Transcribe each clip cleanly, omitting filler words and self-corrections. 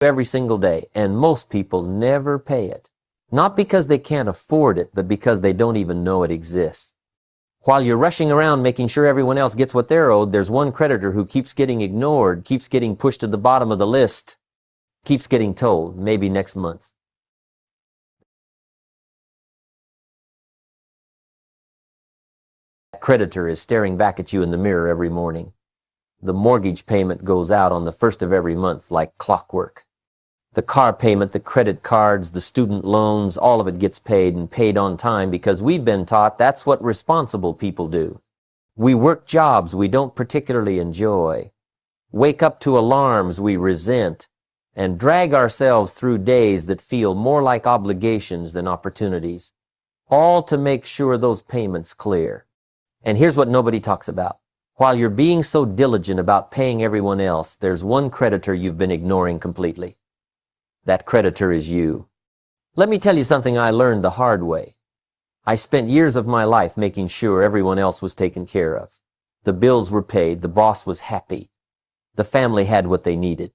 every single day, and most people never pay it. Not because they can't afford it, but because they don't even know it exists. While you're rushing around making sure everyone else gets what they're owed, there's one creditor who keeps getting ignored, keeps getting pushed to the bottom of the list, keeps getting told, maybe next month. That creditor is staring back at you in the mirror every morning. The mortgage payment goes out on the first of every month like clockwork. The car payment, the credit cards, the student loans, all of it gets paid and paid on time because we've been taught that's what responsible people do. We work jobs we don't particularly enjoy, wake up to alarms we resent, and drag ourselves through days that feel more like obligations than opportunities, all to make sure those payments clear. And here's what nobody talks about. While you're being so diligent about paying everyone else, there's one creditor you've been ignoring completely. That creditor is you. Let me tell you something I learned the hard way. I spent years of my life making sure everyone else was taken care of. The bills were paid, the boss was happy, the family had what they needed.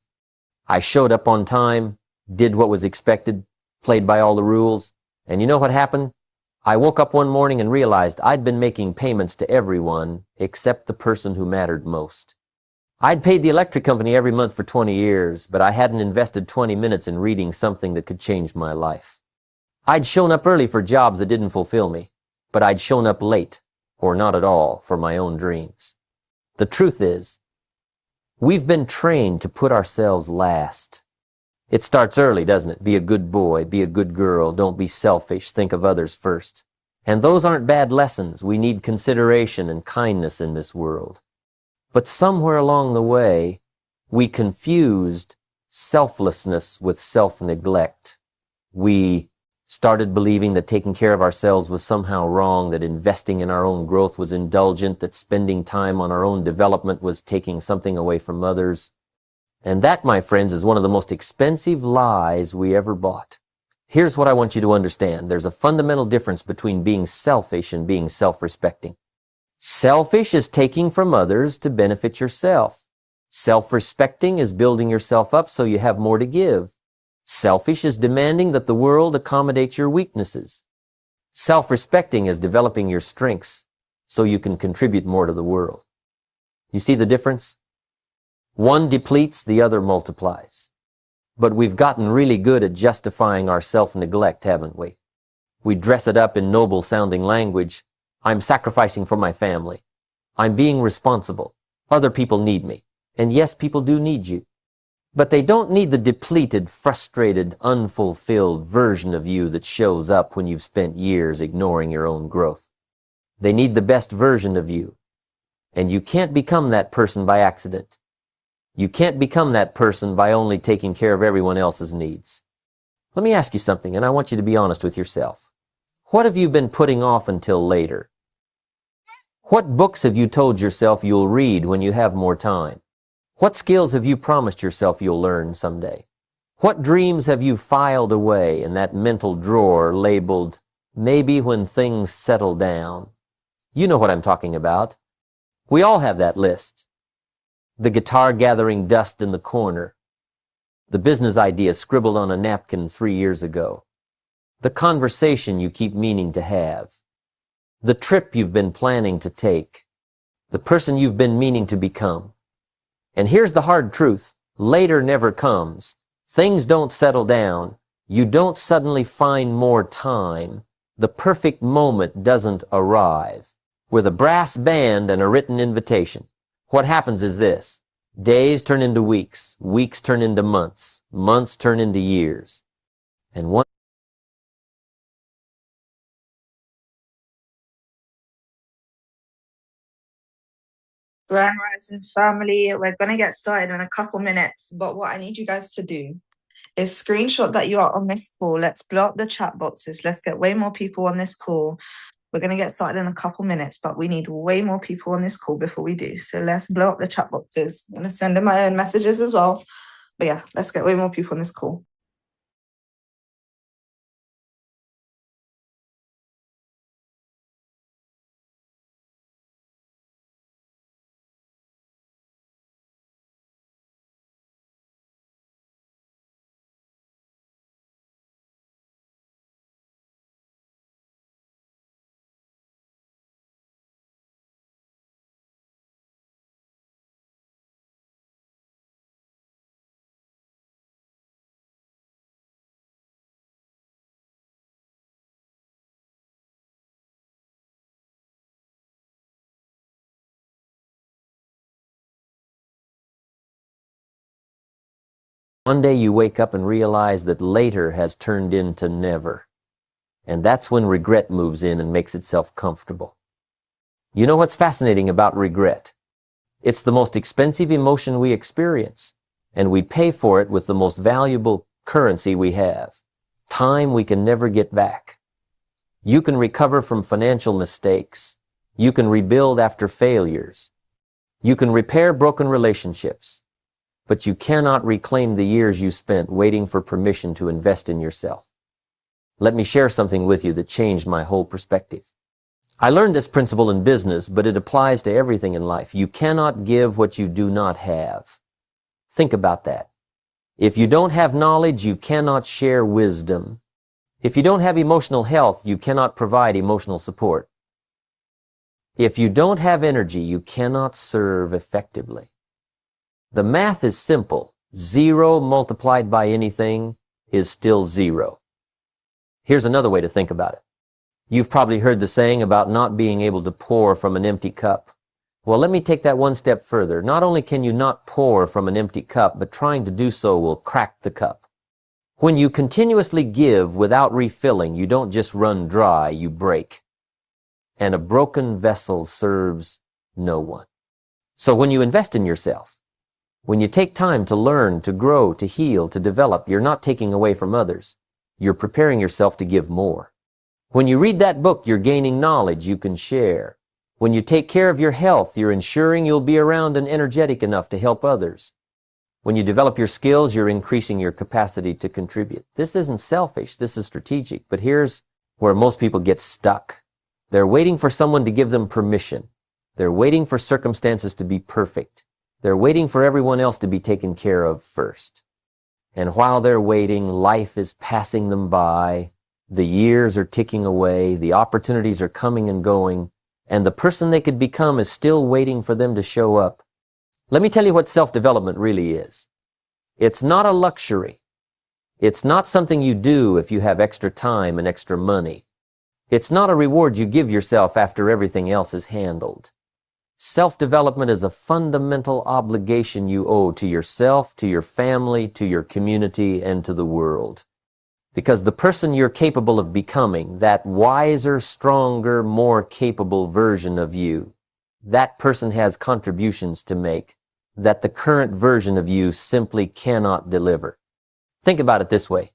I showed up on time, did what was expected, played by all the rules, and you know what happened? I woke up one morning and realized I'd been making payments to everyone except the person who mattered most. I'd paid the electric company every month for 20 years, but I hadn't invested 20 minutes in reading something that could change my life. I'd shown up early for jobs that didn't fulfill me, but I'd shown up late, or not at all, for my own dreams. The truth is, we've been trained to put ourselves last. It starts early, doesn't it? Be a good boy, be a good girl, don't be selfish, think of others first. And those aren't bad lessons. We need consideration and kindness in this world. But somewhere along the way, we confused selflessness with self-neglect. We started believing that taking care of ourselves was somehow wrong, that investing in our own growth was indulgent, that spending time on our own development was taking something away from others. And that, my friends, is one of the most expensive lies we ever bought. Here's what I want you to understand. There's a fundamental difference between being selfish and being self-respecting. Selfish is taking from others to benefit yourself. Self-respecting is building yourself up so you have more to give. Selfish is demanding that the world accommodate your weaknesses. Self-respecting is developing your strengths so you can contribute more to the world. You see the difference? One depletes, the other multiplies. But we've gotten really good at justifying our self-neglect, haven't we? We dress it up in noble-sounding language. I'm sacrificing for my family. I'm being responsible. Other people need me. And yes, people do need you. But they don't need the depleted, frustrated, unfulfilled version of you that shows up when you've spent years ignoring your own growth. They need the best version of you. And you can't become that person by accident. You can't become that person by only taking care of everyone else's needs. Let me ask you something, and I want you to be honest with yourself. What have you been putting off until later? What books have you told yourself you'll read when you have more time? What skills have you promised yourself you'll learn someday? What dreams have you filed away in that mental drawer labeled, maybe when things settle down? You know what I'm talking about. We all have that list. The guitar gathering dust in the corner. The business idea scribbled on a napkin 3 years ago. The conversation you keep meaning to have. The trip you've been planning to take. The person you've been meaning to become. And here's the hard truth. Later never comes. Things don't settle down. You don't suddenly find more time. The perfect moment doesn't arrive. With a brass band and a written invitation. What happens is this. Days turn into weeks. Weeks turn into months. Months turn into years. And one Grand Rising family, we're going to get started in a couple minutes, but what I need you guys to do is screenshot that you are on this call. Let's blow up the chat boxes. Let's get way more people on this call. We're going to get started in a couple minutes, but we need way more people on this call before we do. So let's blow up the chat boxes. I'm going to send in my own messages as well. But yeah, let's get way more people on this call. One day you wake up and realize that later has turned into never. And that's when regret moves in and makes itself comfortable. You know what's fascinating about regret? It's the most expensive emotion we experience, and we pay for it with the most valuable currency we have, time we can never get back. You can recover from financial mistakes. You can rebuild after failures. You can repair broken relationships. But you cannot reclaim the years you spent waiting for permission to invest in yourself. Let me share something with you that changed my whole perspective. I learned this principle in business, but it applies to everything in life. You cannot give what you do not have. Think about that. If you don't have knowledge, you cannot share wisdom. If you don't have emotional health, you cannot provide emotional support. If you don't have energy, you cannot serve effectively. The math is simple. 0 multiplied by anything is still 0. Here's another way to think about it. You've probably heard the saying about not being able to pour from an empty cup. Well, let me take that one step further. Not only can you not pour from an empty cup, but trying to do so will crack the cup. When you continuously give without refilling, you don't just run dry, you break. And a broken vessel serves no one. So when you invest in yourself, when you take time to learn, to grow, to heal, to develop, you're not taking away from others. You're preparing yourself to give more. When you read that book, you're gaining knowledge you can share. When you take care of your health, you're ensuring you'll be around and energetic enough to help others. When you develop your skills, you're increasing your capacity to contribute. This isn't selfish, this is strategic. But here's where most people get stuck. They're waiting for someone to give them permission. They're waiting for circumstances to be perfect. They're waiting for everyone else to be taken care of first. And while they're waiting, life is passing them by. The years are ticking away. The opportunities are coming and going. And the person they could become is still waiting for them to show up. Let me tell you what self-development really is. It's not a luxury. It's not something you do if you have extra time and extra money. It's not a reward you give yourself after everything else is handled. Self-development is a fundamental obligation you owe to yourself, to your family, to your community, and to the world. Because the person you're capable of becoming, that wiser, stronger, more capable version of you, that person has contributions to make that the current version of you simply cannot deliver. Think about it this way.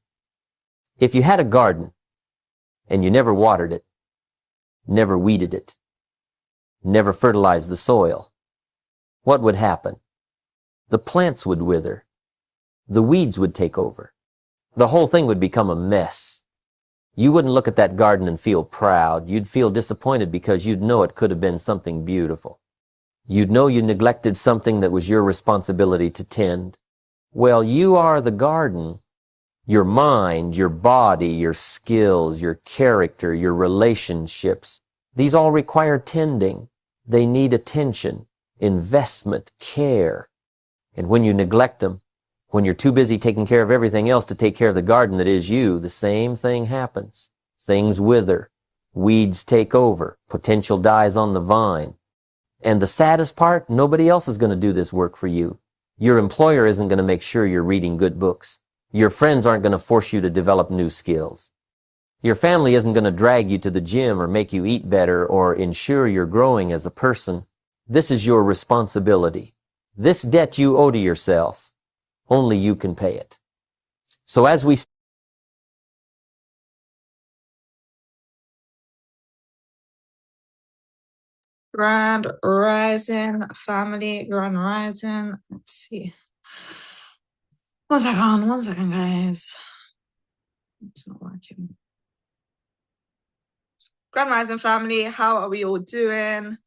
If you had a garden and you never watered it, never weeded it, never fertilized the soil, what would happen? The plants would wither. The weeds would take over. The whole thing would become a mess. You wouldn't look at that garden and feel proud. You'd feel disappointed because you'd know it could have been something beautiful. You'd know you neglected something that was your responsibility to tend. Well, you are the garden. Your mind, your body, your skills, your character, your relationships, these all require tending. They need attention, investment, care. And when you neglect them, when you're too busy taking care of everything else to take care of the garden that is you, the same thing happens. Things wither. Weeds take over. Potential dies on the vine. And the saddest part, nobody else is going to do this work for you. Your employer isn't going to make sure you're reading good books. Your friends aren't going to force you to develop new skills. Your family isn't going to drag you to the gym or make you eat better or ensure you're growing as a person. This is your responsibility. This debt you owe to yourself, only you can pay it. So as we Grand Rising family, Grand Rising. Let's see. One second, guys. It's not working. Grand Rising family, how are we all doing?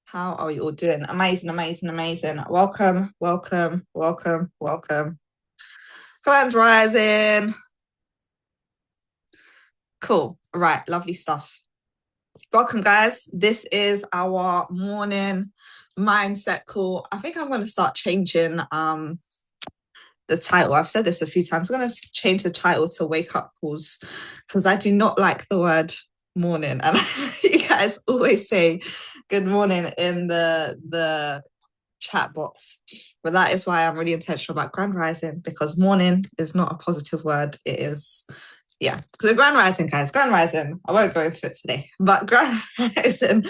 How are we all doing? Amazing, amazing, amazing. Welcome, welcome, welcome, welcome. Grand Rising. Cool. All right, lovely stuff. Welcome, guys. This is our morning mindset call. I think I'm going to start changing the title. I've said this a few times. I'm going to change the title to wake up calls because I do not like the word morning. And you guys always say good morning in the chat box. But that is why I'm really intentional about grand rising, because morning is not a positive word. It is, yeah. So grand rising, guys, grand rising. I won't go into it today, but grand rising.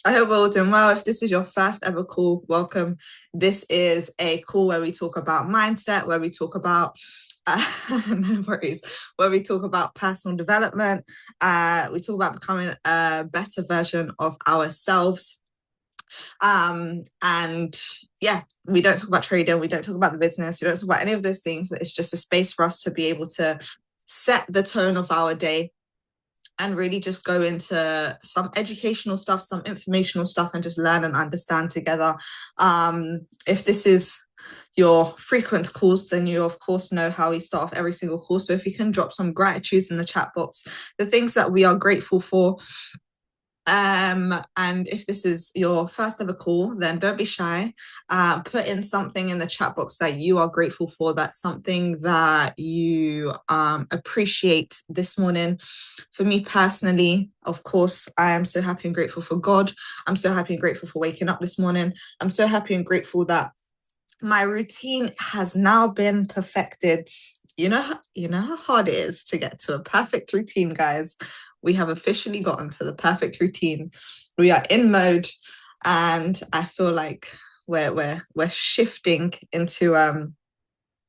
I hope we're all doing well. If this is your first ever call, welcome. This is a call where we talk about mindset, where we talk about no worries, where we talk about personal development. We talk about becoming a better version of ourselves. And yeah, we don't talk about trading, we don't talk about the business, we don't talk about any of those things. It's just a space for us to be able to set the tone of our day and really just go into some educational stuff, some informational stuff, and just learn and understand together. If this is your frequent calls, then you of course know how we start off every single call. So if you can drop some gratitudes in the chat box, the things that we are grateful for. And if this is your first ever call, then don't be shy. Put in something in the chat box that you are grateful for. That's something that you appreciate this morning. For me personally, of course, I am so happy and grateful for God. I'm so happy and grateful for waking up this morning. I'm so happy and grateful that my routine has now been perfected. You know how hard it is to get to a perfect routine, guys. We have officially gotten to the perfect routine. We are in mode, and I feel like we're shifting into a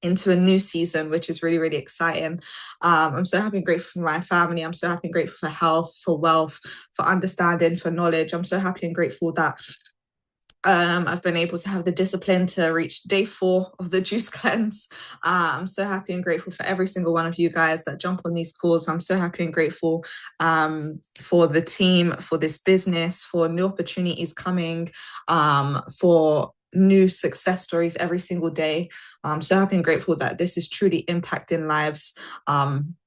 new season, which is really, really exciting. I'm so happy and grateful for my family. I'm so happy and grateful for health, for wealth, for understanding, for knowledge. I'm so happy and grateful that I've been able to have the discipline to reach day 4 of the juice cleanse. I'm so happy and grateful for every single one of you guys that jump on these calls. I'm so happy and grateful for the team, for this business, for new opportunities coming, for new success stories every single day. I'm so happy and grateful that this is truly impacting lives. I'm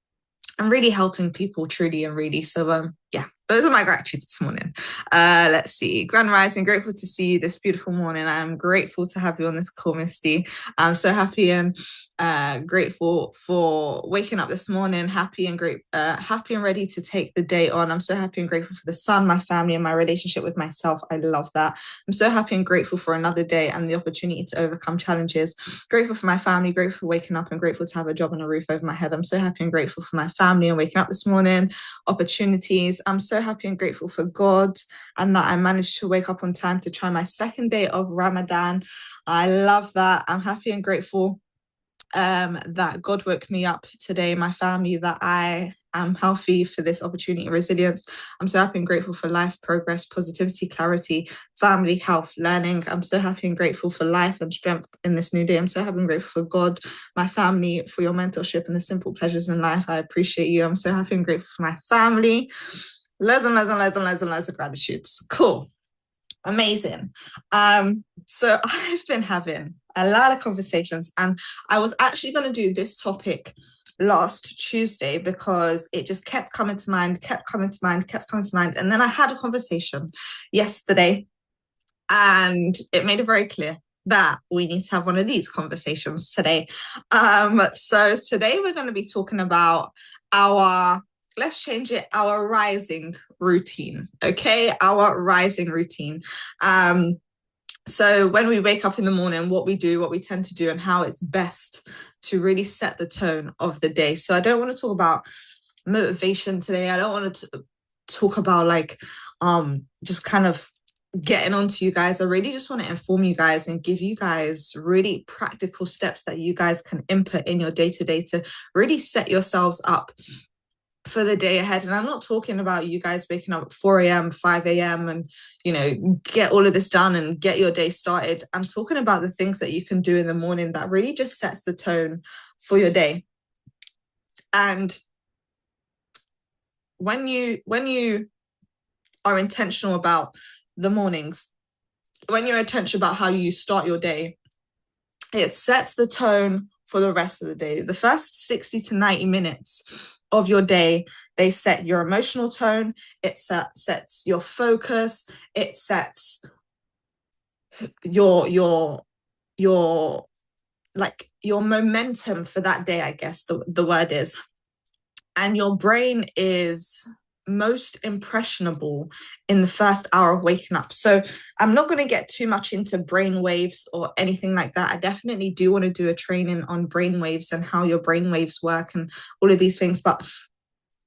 really helping people truly and really. So yeah, those are my gratitudes this morning. Let's see. Grand Rising, grateful to see you this beautiful morning. I'm grateful to have you on this call, Misty. I'm so happy and grateful for waking up this morning, happy and ready to take the day on. I'm so happy and grateful for the sun, my family, and my relationship with myself. I love that. I'm so happy and grateful for another day and the opportunity to overcome challenges. Grateful for my family, grateful for waking up, and grateful to have a job and a roof over my head. I'm so happy and grateful for my family and waking up this morning, opportunities. I'm so happy and grateful for God and that I managed to wake up on time to try my second day of Ramadan. I love that. I'm happy and grateful that God woke me up today, my family, that I am healthy for this opportunity and resilience. I'm so happy and grateful for life, progress, positivity, clarity, family, health, learning. I'm so happy and grateful for life and strength in this new day. I'm so happy and grateful for God, my family, for your mentorship and the simple pleasures in life. I appreciate you. I'm so happy and grateful for my family. Loads of gratitudes. Cool. Amazing. So I've been having a lot of conversations, and I was actually going to do this topic last Tuesday because it just kept coming to mind. And then I had a conversation yesterday, and it made it very clear that we need to have one of these conversations today. So today we're going to be talking about let's change it, our rising routine. Okay, our rising routine. So when we wake up in the morning, what we tend to do, and how it's best to really set the tone of the day. So I don't want to talk about motivation today. I don't want to talk about just kind of getting on to you guys. I really just want to inform you guys and give you guys really practical steps that you guys can input in your day-to-day to really set yourselves up for the day ahead. And I'm not talking about you guys waking up at 4 a.m., 5 a.m. and, get all of this done and get your day started. I'm talking about the things that you can do in the morning that really just sets the tone for your day. And when you are intentional about the mornings, when you're intentional about how you start your day, it sets the tone for the rest of the day. The first 60 to 90 minutes of your day, they set your emotional tone, it sets your focus, it sets your momentum for that day, I guess the word is. And your brain is most impressionable in the first hour of waking up. So I'm not going to get too much into brain waves or anything like that. I definitely do want to do a training on brain waves and how your brain waves work and all of these things. But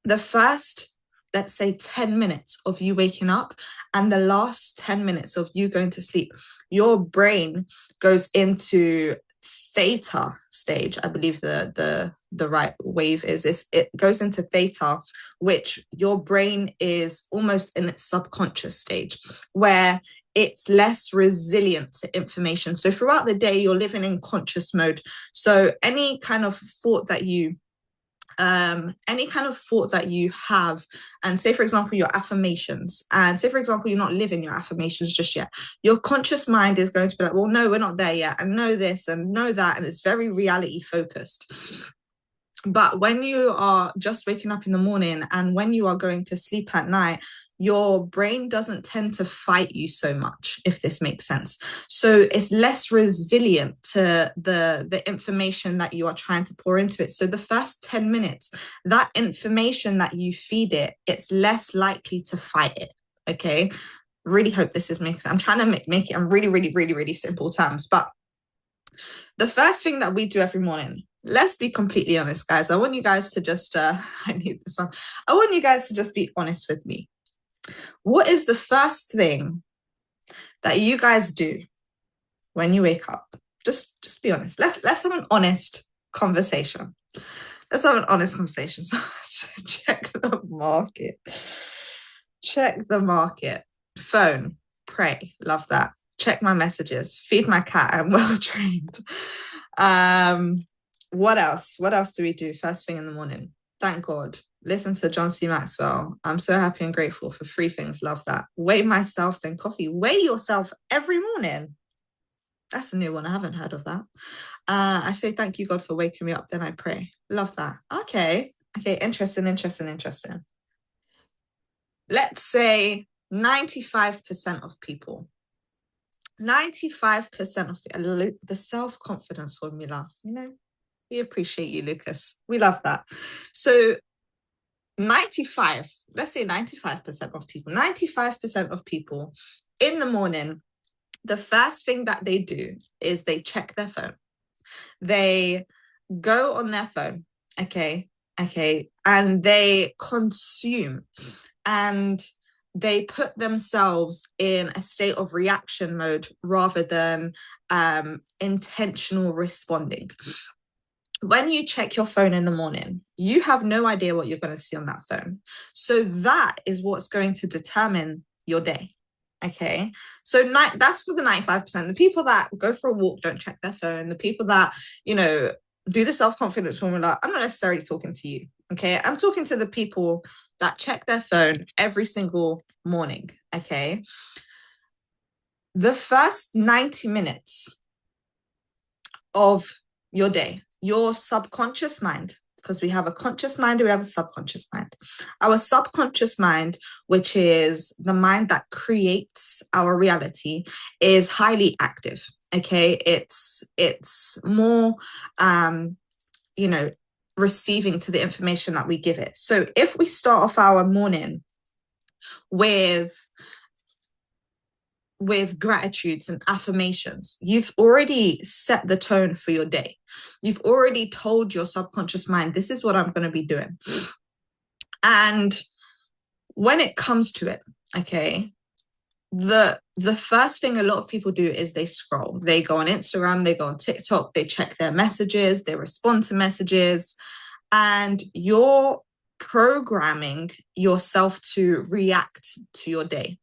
the first, let's say 10 minutes of you waking up and the last 10 minutes of you going to sleep, your brain goes into theta stage. I believe the right wave is it goes into theta, which your brain is almost in its subconscious stage, where it's less resilient to information. So throughout the day, you're living in conscious mode. So any kind of thought that you have, and say for example your affirmations, and say for example you're not living your affirmations just yet, your conscious mind is going to be like, well, no, we're not there yet, and know this and know that, and it's very reality focused. But when you are just waking up in the morning and when you are going to sleep at night, your brain doesn't tend to fight you so much, if this makes sense. So it's less resilient to the information that you are trying to pour into it. So the first 10 minutes, that information that you feed it, it's less likely to fight it. Okay. Really hope this is making sense. I'm trying to make it in really, really, really, really simple terms. But the first thing that we do every morning, let's be completely honest, guys. I want you guys to just, I need this one. I want you guys to just be honest with me. What is the first thing that you guys do when you wake up? Just be honest. Let's have an honest conversation. Let's have an honest conversation. So check the market. Check the market. Phone. Pray. Love that. Check my messages. Feed my cat. I'm well trained. What else? What else do we do first thing in the morning? Thank God. Listen to John C. Maxwell. I'm so happy and grateful for 3 things. Love that. Weigh myself, then coffee. Weigh yourself every morning. That's a new one. I haven't heard of that. I say thank you, God, for waking me up. Then I pray. Love that. Okay. Interesting. Let's say 95% of people. 95% of the self-confidence formula. You know, we appreciate you, Lucas. We love that. So 95, let's say 95% of people, 95% of people in the morning, the first thing that they do is they check their phone. They go on their phone, okay, and they consume, and they put themselves in a state of reaction mode rather than intentional responding. When you check your phone in the morning, you have no idea what you're going to see on that phone. So that is what's going to determine your day. Okay. So that's for the 95%. The people that go for a walk don't check their phone. The people that, you know, do the self-confidence formula, I'm not necessarily talking to you. Okay. I'm talking to the people that check their phone every single morning. Okay. The first 90 minutes of your day, your subconscious mind, because we have a conscious mind and we have a subconscious mind. Our subconscious mind, which is the mind that creates our reality, is highly active. Okay, it's more, you know, receiving to the information that we give it. So if we start off our morning with gratitudes and affirmations, you've already set the tone for your day. You've already told your subconscious mind, this is what I'm going to be doing. And when it comes to it, okay, the first thing a lot of people do is they scroll. They go on Instagram, they go on TikTok, they check their messages, they respond to messages, and you're programming yourself to react to your day.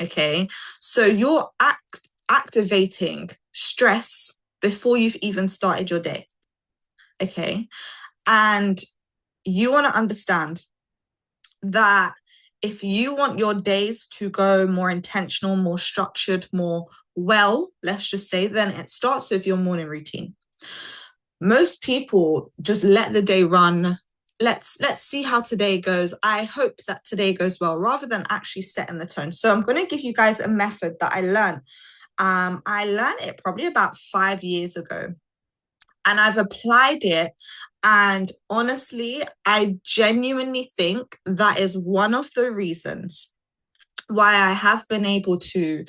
Okay, so you're activating stress before you've even started your day. Okay, and you want to understand that if you want your days to go more intentional, more structured, more well, let's just say, then it starts with your morning routine. Most people just let the day run. Let's see how today goes. I hope that today goes well, rather than actually setting the tone. So I'm going to give you guys a method that I learned. I learned it probably about 5 years ago. and I've applied it. And honestly, I genuinely think that is one of the reasons why I have been able to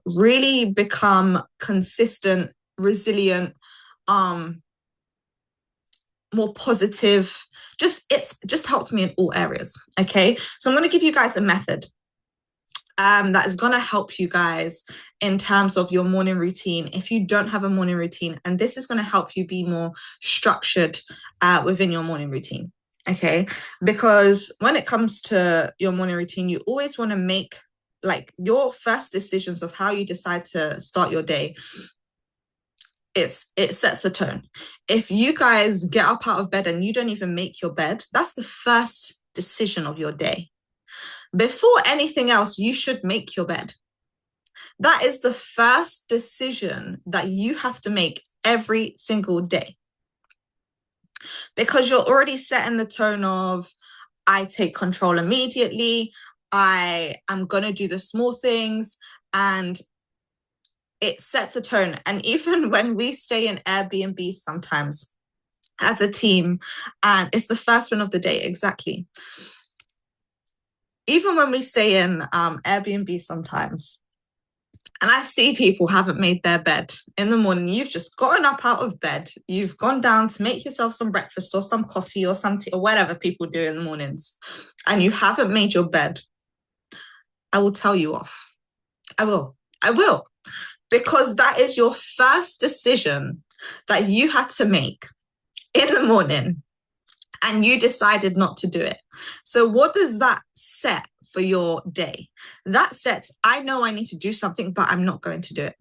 really become consistent, resilient, more positive. It's just helped me in all areas. Okay, so I'm going to give you guys a method that is going to help you guys in terms of your morning routine if you don't have a morning routine, and this is going to help you be more structured within your morning routine. Okay, because when it comes to your morning routine, you always want to make like your first decisions of how you decide to start your day. It sets the tone. If you guys get up out of bed and you don't even make your bed, that's the first decision of your day. Before anything else, you should make your bed. That is the first decision that you have to make every single day, because you're already setting the tone of, I take control immediately. I am going to do the small things, and it sets the tone. And even when we stay in Airbnb sometimes as a team, and it's the first one of the day, exactly. Even when we stay in Airbnb sometimes, and I see people haven't made their bed in the morning, you've just gotten up out of bed, you've gone down to make yourself some breakfast or some coffee or some tea or whatever people do in the mornings, and you haven't made your bed, I will tell you off. I will. Because that is your first decision that you had to make in the morning, and you decided not to do it. So what does that set for your day? That sets, I know I need to do something, but I'm not going to do it.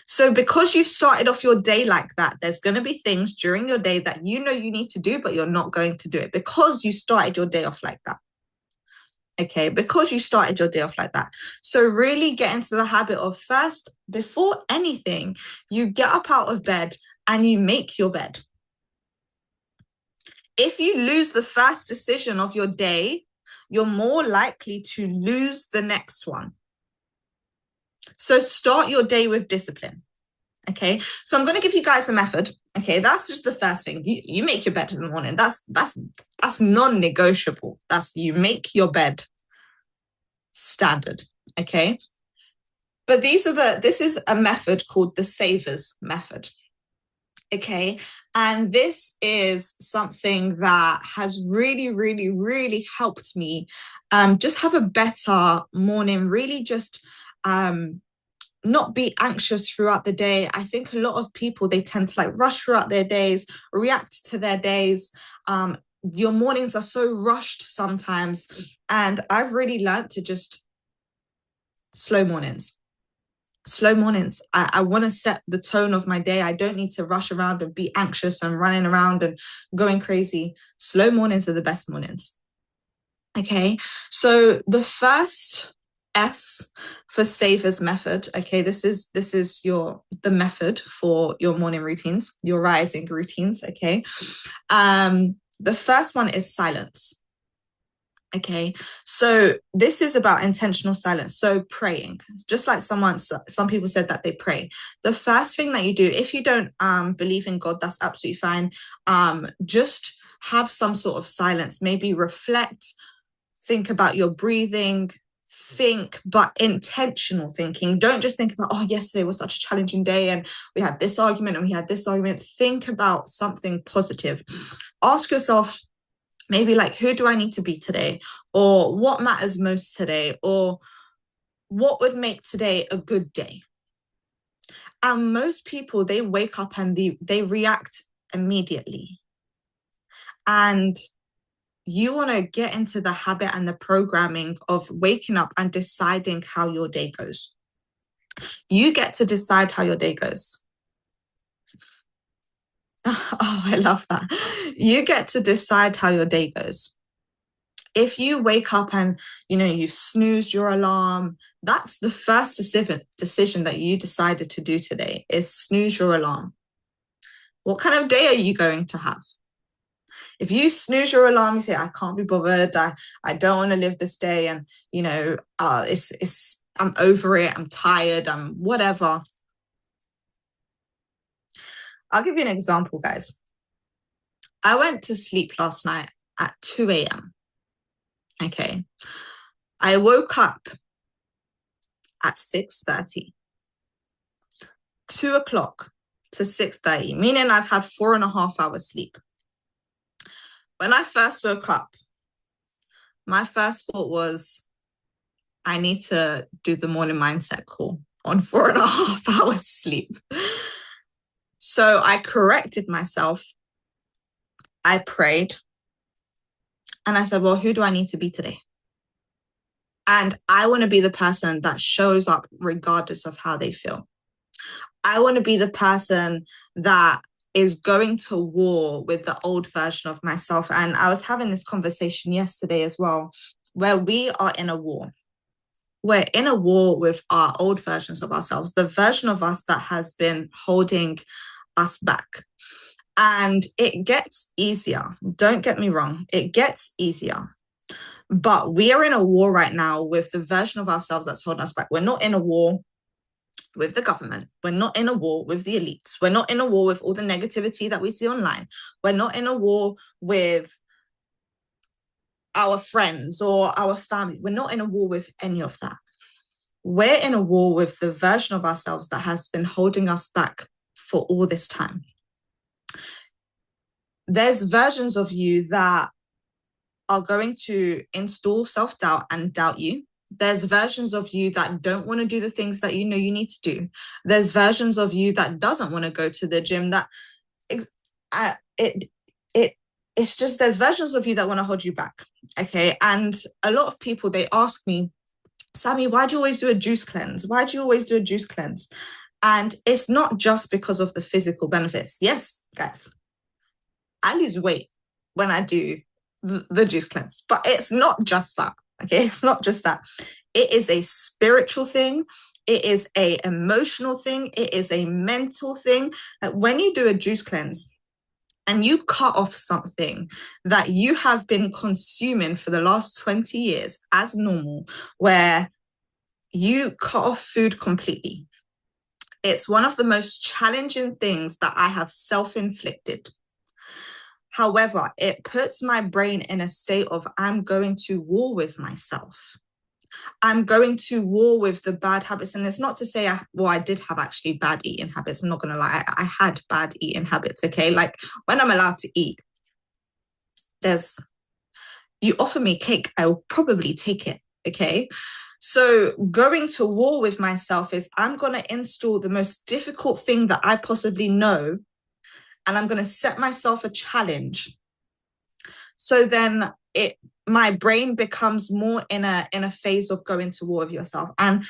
So because you've started off your day like that, there's going to be things during your day that you know you need to do, but you're not going to do it because you started your day off like that. Okay, because you started your day off like that. So really get into the habit of, first, before anything, you get up out of bed and you make your bed. If you lose the first decision of your day, you're more likely to lose the next one. So start your day with discipline. Okay, so I'm going to give you guys a method. Okay, that's just the first thing. You make your bed in the morning. That's non-negotiable. That's, you make your bed standard. Okay, but this is a method called the S.A.V.E.R.S method. Okay, and this is something that has really, really, really helped me just have a better morning, really just not be anxious throughout the day. I think a lot of people, they tend to like rush throughout their days, react to their days. Your mornings are so rushed sometimes, and I've really learned to just slow mornings. I want to set the tone of my day. I don't need to rush around and be anxious and running around and going crazy. Slow mornings are the best mornings. Okay, so the first S for S.A.V.E.R.S method. Okay, this is the method for your morning routines, your rising routines. Okay, the first one is silence. Okay, so this is about intentional silence. So praying, just like some people said that they pray. The first thing that you do, if you don't believe in God, that's absolutely fine. Just have some sort of silence. Maybe reflect, think about your breathing, but intentional thinking. Don't just think about, oh, yesterday was such a challenging day and we had this argument and we had this argument. Think about something positive. Ask yourself, maybe like, who do I need to be today? Or what matters most today? Or what would make today a good day? And most people, they wake up and they react immediately. And you want to get into the habit and the programming of waking up and deciding how your day goes. You get to decide how your day goes. Oh, I love that. You get to decide how your day goes. If you wake up and, you've snoozed your alarm, that's the first decision that you decided to do today, is snooze your alarm. What kind of day are you going to have? If you snooze your alarm, you say, I can't be bothered, I don't want to live this day, and, I'm over it, I'm tired, I'm whatever. I'll give you an example, guys. I went to sleep last night at 2 a.m. Okay. I woke up at 6:30. 2 o'clock to 6:30, meaning I've had 4.5 hours sleep. When I first woke up, my first thought was, I need to do the morning mindset call on 4.5 hours sleep. So I corrected myself. I prayed. And I said, well, who do I need to be today? And I want to be the person that shows up regardless of how they feel. I want to be the person that is going to war with the old version of myself. And I was having this conversation yesterday as well, where we are in a war. We're in a war with our old versions of ourselves, the version of us that has been holding us back. And it gets easier. Don't get me wrong. It gets easier. But we are in a war right now with the version of ourselves that's holding us back. We're not in a war with the government. We're not in a war with the elites. We're not in a war with all the negativity that we see online. We're not in a war with our friends or our family. We're not in a war with any of that. We're in a war with the version of ourselves that has been holding us back for all this time. There's versions of you that are going to install self-doubt and doubt you. There's versions of you that don't want to do the things that you know you need to do. There's versions of you that doesn't want to go to the gym. It's just, there's versions of you that want to hold you back. Okay. And a lot of people, they ask me, Sammy, why do you always do a juice cleanse? Why do you always do a juice cleanse? And it's not just because of the physical benefits. Yes, guys, I lose weight when I do the juice cleanse, but it's not just that. Okay, it's not just that. It is a spiritual thing. It is a emotional thing. It is a mental thing. When you do a juice cleanse and you cut off something that you have been consuming for the last 20 years as normal, where you cut off food completely, it's one of the most challenging things that I have self-inflicted. However, it puts my brain in a state of, I'm going to war with myself. I'm going to war with the bad habits. And it's not to say, I did have actually bad eating habits. I'm not going to lie. I had bad eating habits, okay? Like when I'm allowed to eat, you offer me cake, I will probably take it, okay? So going to war with myself is, I'm going to install the most difficult thing that I possibly know, and I'm going to set myself a challenge. So then my brain becomes more in a phase of going to war with yourself. And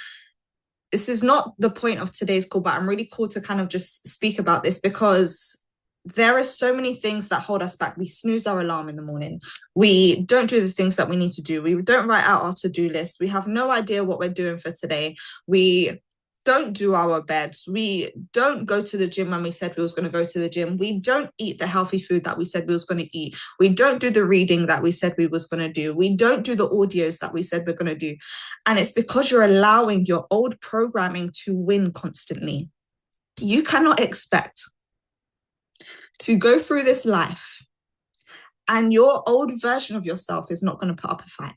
this is not the point of today's call, but I'm really cool to kind of just speak about this, because there are so many things that hold us back. We snooze our alarm in the morning. We don't do the things that we need to do. We don't write out our to-do list. We have no idea what we're doing for today. We don't do our beds. We don't go to the gym when we said we was going to go to the gym. We don't eat the healthy food that we said we was going to eat. We don't do the reading that we said we was going to do. We don't do the audios that we said we're going to do. And it's because you're allowing your old programming to win constantly. You cannot expect to go through this life and your old version of yourself is not going to put up a fight.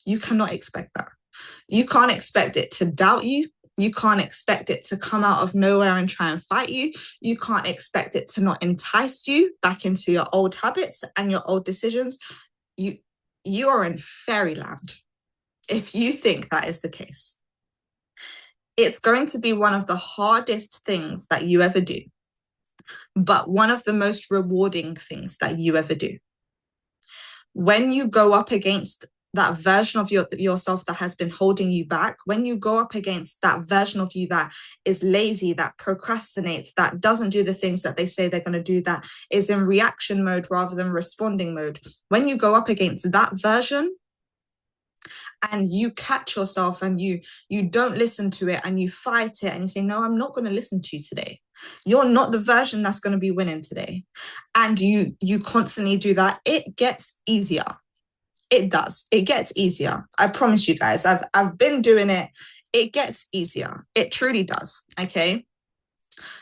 You cannot expect that. You can't expect it to doubt you. You can't expect it to come out of nowhere and try and fight you. You can't expect it to not entice you back into your old habits and your old decisions. You are in fairyland if you think that is the case. It's going to be one of the hardest things that you ever do, but one of the most rewarding things that you ever do. When you go up against that version of yourself that has been holding you back, when you go up against that version of you that is lazy, that procrastinates, that doesn't do the things that they say they're going to do, that is in reaction mode rather than responding mode, when you go up against that version and you catch yourself and you don't listen to it and you fight it and you say, no, I'm not going to listen to you today. You're not the version that's going to be winning today. And you constantly do that. It gets easier. It does. It gets easier. I promise you guys, I've been doing it. It gets easier. It truly does. Okay.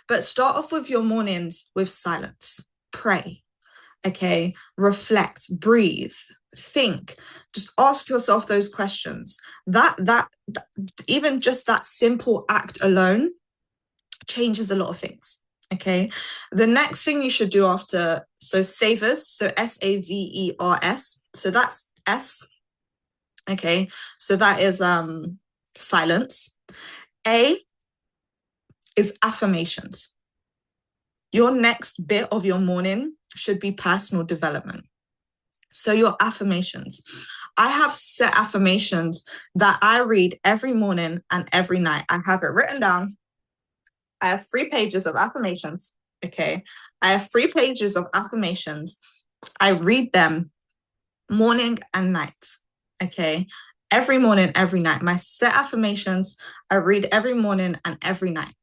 But start off with your mornings with silence. Pray, okay? Reflect, breathe, think. Just ask yourself those questions. That even just that simple act alone changes a lot of things. Okay. The next thing you should do after, so S.A.V.E.R.S, so S.A.V.E.R.S. So that's S. Okay. So that is silence. A is affirmations. Your next bit of your morning should be personal development. So your affirmations. I have set affirmations that I read every morning and every night. I have it written down. I have 3 pages of affirmations. Okay. I have 3 pages of affirmations. I read them morning and night. Okay. Every morning, every night. My set affirmations, I read every morning and every night.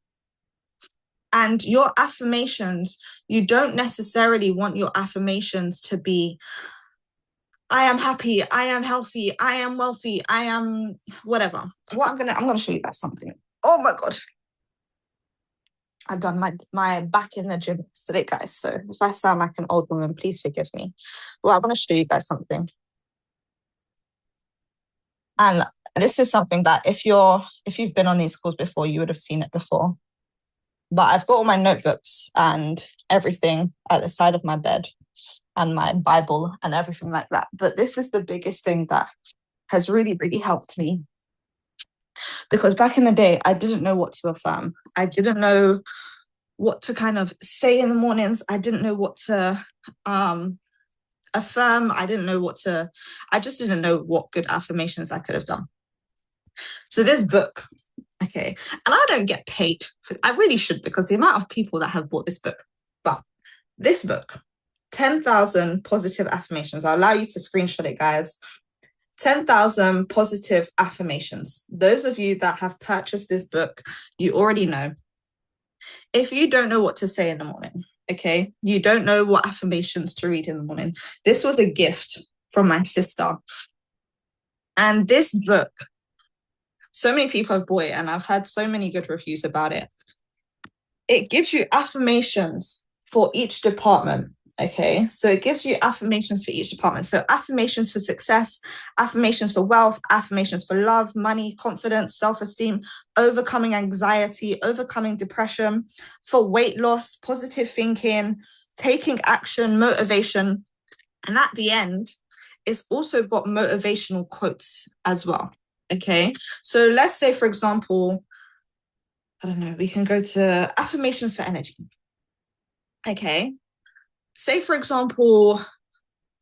And your affirmations, you don't necessarily want your affirmations to be, I am happy, I am healthy, I am wealthy, I am whatever. What I'm gonna show you guys something. Oh my God. I've done my back in the gym yesterday, guys. So if I sound like an old woman, please forgive me. Well, I want to show you guys something. And this is something that if you've been on these calls before, you would have seen it before. But I've got all my notebooks and everything at the side of my bed and my Bible and everything like that. But this is the biggest thing that has really, really helped me. Because back in the day, I didn't know what to affirm. I didn't know what to kind of say in the mornings. I didn't know what to affirm. I just didn't know what good affirmations I could have done. So this book, okay, and I don't get paid I really should, because the amount of people that have bought this book, but this book, 10,000 Positive Affirmations. I'll allow you to screenshot it, guys. 10,000 Positive Affirmations. Those of you that have purchased this book, you already know. If you don't know what to say in the morning, okay, you don't know what affirmations to read in the morning, this was a gift from my sister. And this book, so many people have bought it and I've had so many good reviews about it. It gives you affirmations for each department. Okay, so it gives you affirmations for each department. So affirmations for success, affirmations for wealth, affirmations for love, money, confidence, self-esteem, overcoming anxiety, overcoming depression, for weight loss, positive thinking, taking action, motivation. And at the end, it's also got motivational quotes as well. Okay, so let's say, for example, I don't know, we can go to affirmations for energy. Okay. Say, for example,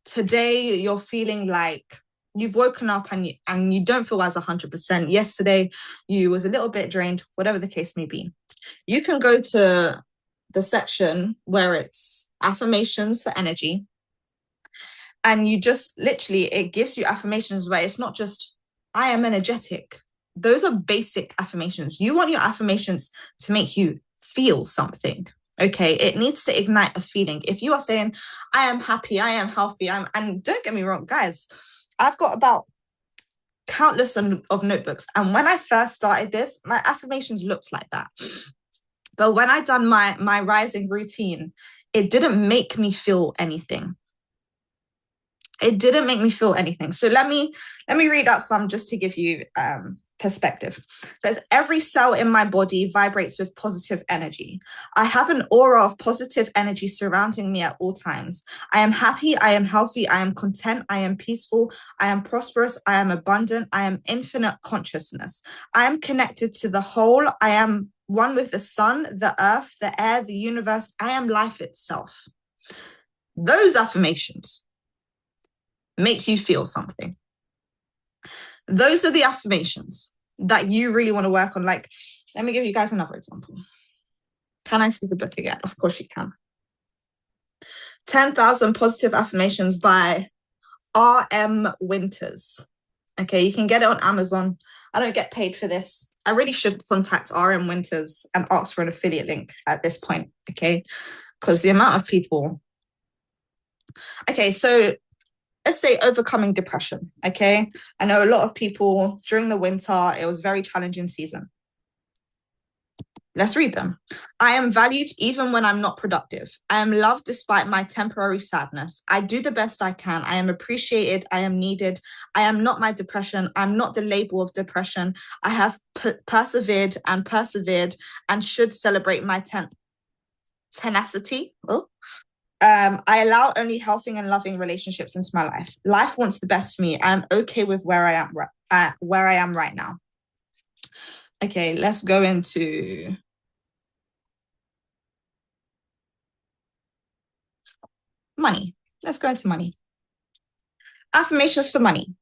today you're feeling like you've woken up and you don't feel as 100%. Yesterday you was a little bit drained, whatever the case may be. You can go to the section where it's affirmations for energy. And you just literally, it gives you affirmations where it's not just, I am energetic. Those are basic affirmations. You want your affirmations to make you feel something. Okay, it needs to ignite a feeling. If you are saying, I am happy, I am healthy, and don't get me wrong, guys, I've got about countless of notebooks. And when I first started this, my affirmations looked like that. But when I done my rising routine, it didn't make me feel anything. It didn't make me feel anything. So let me read out some just to give you perspective. It says, every cell in my body vibrates with positive energy. I have an aura of positive energy surrounding me at all times. I am happy, I am healthy, I am content, I am peaceful, I am prosperous, I am abundant, I am infinite consciousness. I am connected to the whole. I am one with the sun, the earth, the air, the universe. I am life itself. Those affirmations make you feel something. Those are the affirmations that you really want to work on. Like, let me give you guys another example. Can I see the book again? Of course you can. 10,000 Positive Affirmations by R.M. Winters. Okay, you can get it on Amazon. I don't get paid for this. I really should contact R.M. Winters and ask for an affiliate link at this point, okay? Because the amount of people... Okay, so let's say overcoming depression, okay? I know a lot of people during the winter, it was a very challenging season. Let's read them. I am valued even when I'm not productive. I am loved despite my temporary sadness. I do the best I can. I am appreciated. I am needed. I am not my depression. I'm not the label of depression. I have persevered and should celebrate my tenacity. Oh. I allow only healthy and loving relationships into my life. Life wants the best for me. I'm okay with where I am right now. Okay, let's go into money. Let's go into money. Affirmations for money.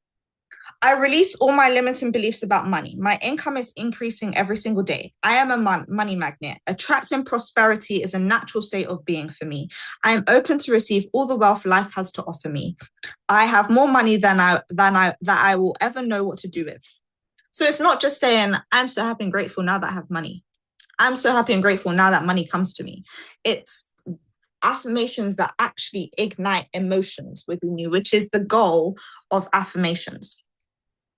I release all my limiting beliefs about money. My income is increasing every single day. I am a money magnet. Attracting prosperity is a natural state of being for me. I am open to receive all the wealth life has to offer me. I have more money than I will ever know what to do with. So it's not just saying, I'm so happy and grateful now that I have money. I'm so happy and grateful now that money comes to me. It's affirmations that actually ignite emotions within you, which is the goal of affirmations.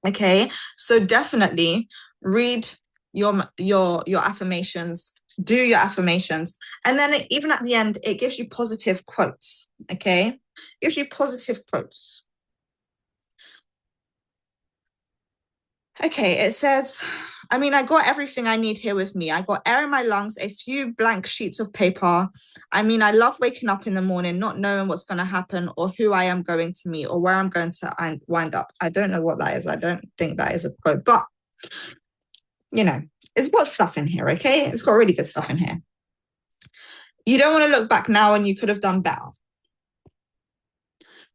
Okay, so definitely read your affirmations, do your affirmations, and then even at the end, it gives you positive quotes. Okay, it gives you positive quotes. Okay, it says, I mean, I got everything I need here with me. I got air in my lungs, a few blank sheets of paper. I mean, I love waking up in the morning, not knowing what's going to happen or who I am going to meet or where I'm going to wind up. I don't know what that is. I don't think that is a quote, but, you know, it's got stuff in here, okay? It's got really good stuff in here. You don't want to look back now and you could have done better.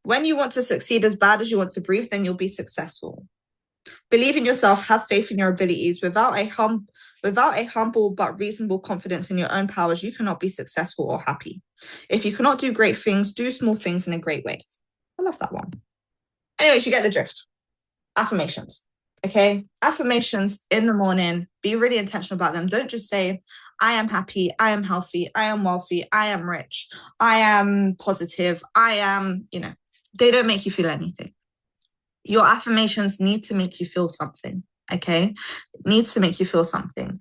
When you want to succeed as bad as you want to breathe, then you'll be successful. Believe in yourself, have faith in your abilities. Without a humble but reasonable confidence in your own powers, you cannot be successful or happy. If you cannot do great things, do small things in a great way. I love that one. Anyways, you get the drift. Affirmations. Okay? Affirmations in the morning. Be really intentional about them. Don't just say, I am happy, I am healthy, I am wealthy, I am rich, I am positive, I am, they don't make you feel anything. Your affirmations need to make you feel something, okay? It needs to make you feel something.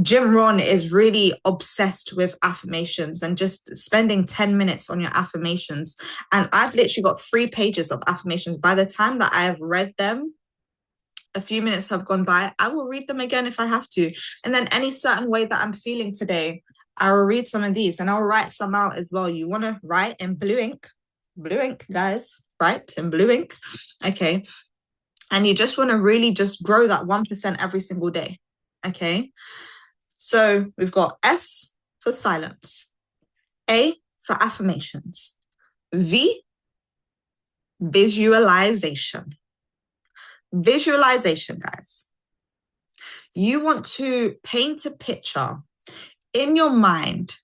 Jim Rohn is really obsessed with affirmations and just spending 10 minutes on your affirmations. And I've literally got 3 pages of affirmations. By the time that I have read them, a few minutes have gone by. I will read them again if I have to. And then any certain way that I'm feeling today, I will read some of these and I'll write some out as well. You want to write in blue ink, guys. Right? In blue ink. Okay. And you just want to really just grow that 1% every single day. Okay. So we've got S for silence, A for affirmations, V, visualization. Visualization, guys. You want to paint a picture in your mind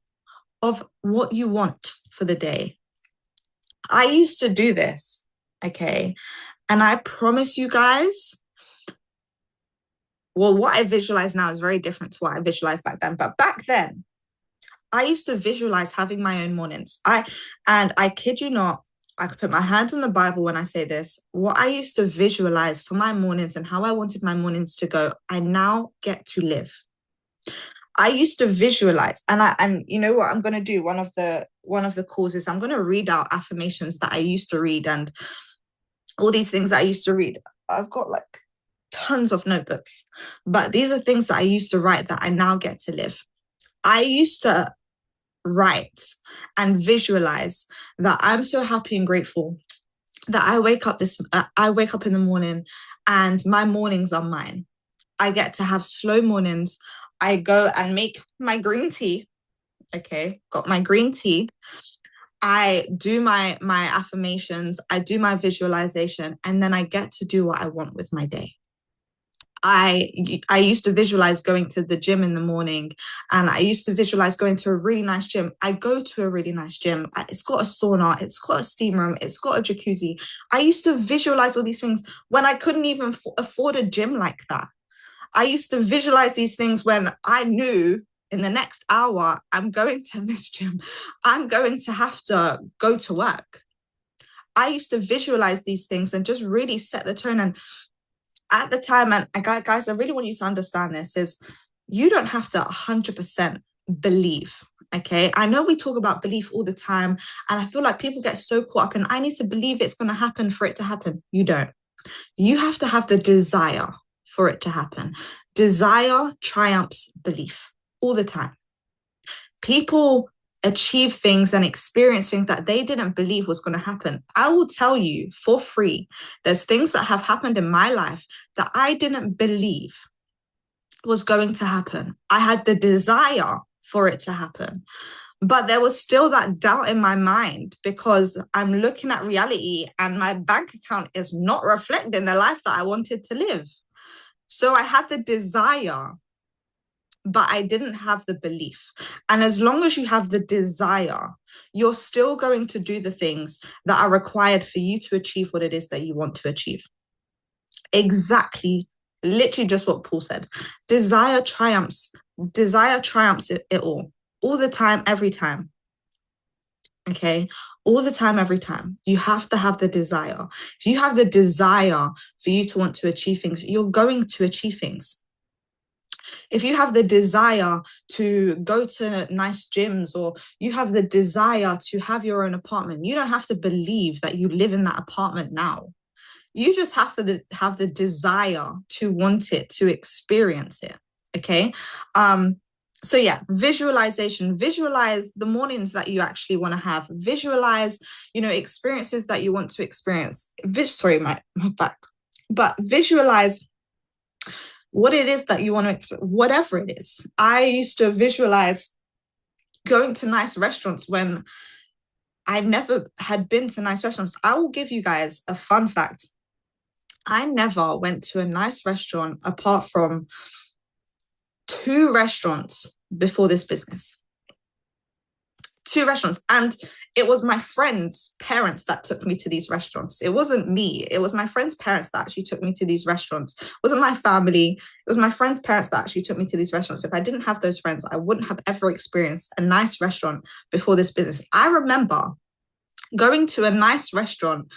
of what you want for the day. I used to do this. Okay. And I promise you guys, well, what I visualize now is very different to what I visualized back then. But back then, I used to visualize having my own mornings. I kid you not, I could put my hands on the Bible when I say this. What I used to visualize for my mornings and how I wanted my mornings to go, I now get to live. I used to visualize, and you know what I'm going to do? One of the causes, I'm going to read out affirmations that I used to read and all these things that I used to read. I've got like tons of notebooks, but these are things that I used to write that I now get to live. I used to write and visualize that I'm so happy and grateful that I wake up in the morning and my mornings are mine. I get to have slow mornings. I go and make my green tea. Okay, got my green tea. I do my affirmations, I do my visualization, and then I get to do what I want with my day. I used to visualize going to the gym in the morning, and I used to visualize going to a really nice gym. I go to a really nice gym. It's got a sauna, it's got a steam room, it's got a jacuzzi. I used to visualize all these things when I couldn't even afford a gym like that. I used to visualize these things when I knew in the next hour, I'm going to miss gym. I'm going to have to go to work. I used to visualize these things and just really set the tone. And at the time, and guys, I really want you to understand this, is you don't have to 100% believe. Okay, I know we talk about belief all the time, and I feel like people get so caught up in, I need to believe it's going to happen for it to happen. You don't. You have to have the desire for it to happen. Desire triumphs belief all the time. People achieve things and experience things that they didn't believe was going to happen. I will tell you for free, there's things that have happened in my life that I didn't believe was going to happen. I had the desire for it to happen, but there was still that doubt in my mind because I'm looking at reality and my bank account is not reflecting the life that I wanted to live. So I had the desire, but I didn't have the belief. And as long as you have the desire, you're still going to do the things that are required for you to achieve what it is that you want to achieve. Exactly, literally just what Paul said. Desire triumphs it all the time, every time. Okay, all the time, every time. You have to have the desire. If you have the desire for you to want to achieve things, you're going to achieve things. If you have the desire to go to nice gyms, or you have the desire to have your own apartment, you don't have to believe that you live in that apartment now. You just have to have the desire to want it, to experience it. Okay. So yeah, visualization. Visualize the mornings that you actually want to have. Visualize, experiences that you want to experience. Sorry, my back. But visualize what it is that you want to experience, whatever it is. I used to visualize going to nice restaurants when I never had been to nice restaurants. I will give you guys a fun fact. I never went to a nice restaurant apart from 2 restaurants before this business. 2 restaurants. And it was my friends' parents that took me to these restaurants. It wasn't me. It was my friends' parents that actually took me to these restaurants. It wasn't my family. It was my friends' parents that actually took me to these restaurants. If I didn't have those friends, I wouldn't have ever experienced a nice restaurant before this business. I remember going to a nice restaurant